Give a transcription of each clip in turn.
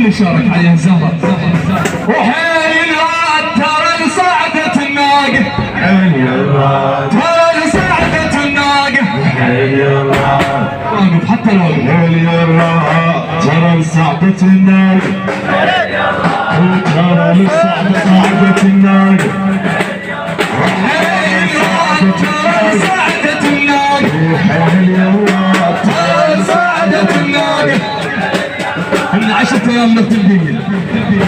يشارك عليها الزهر. وحين ترى لصعدة الناقة، ترى لصعدة الناقة، واقف حتى لو ترى لصعدة الناقة، ترى لصعدة الناقة، حين ترى لصعدة الناقة، ترى لصعدة الناقة. من 10 ايام من التنبيه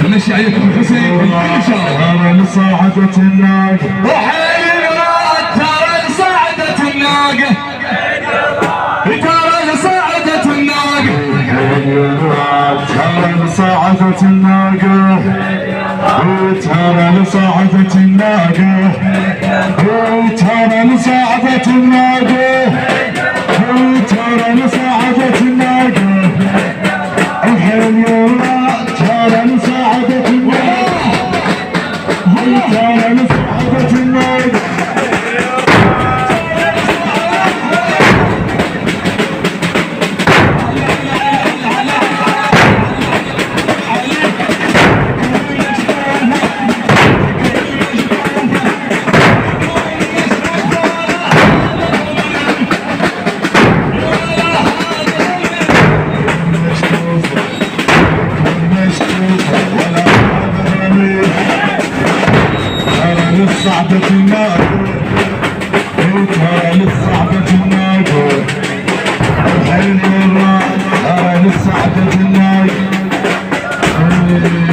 نمشي عليكم الحسين ان شاء الله. ترى لصعدة الناقة، وحين ترى لصعدة الناقة، ترى لصعدة الناقة، ترى لصعدة الناقة، ترى لصعدة الناقة، ترى لصعدة الناقة، ترى لصعدة الناقة، الحين يلا ترى لصعدة الناقة، ترى لصعدة الناقة. لصعدة الناقة، ترى لصعدة الناقة، الحين يلا ترى لصعدة الناقة.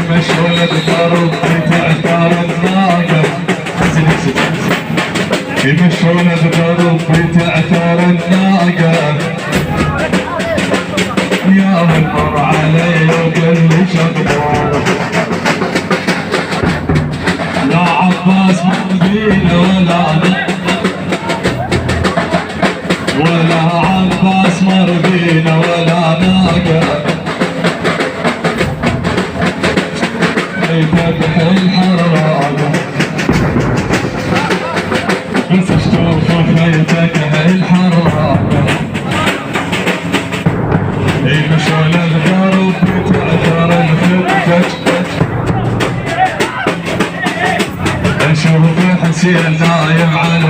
مشغولة بضرب بتعثار الناقة، مشغولة بضرب بتعثار الناقة. يا من مر علي وقل لي شغله، لا عباس مر بينا ولا عباس مر بينا ولا ناقة. يفتح الحرارة بس اشوف خيتك الحرارة. مشون الغرب بتعثر الخفج، اشوف حسين نايم على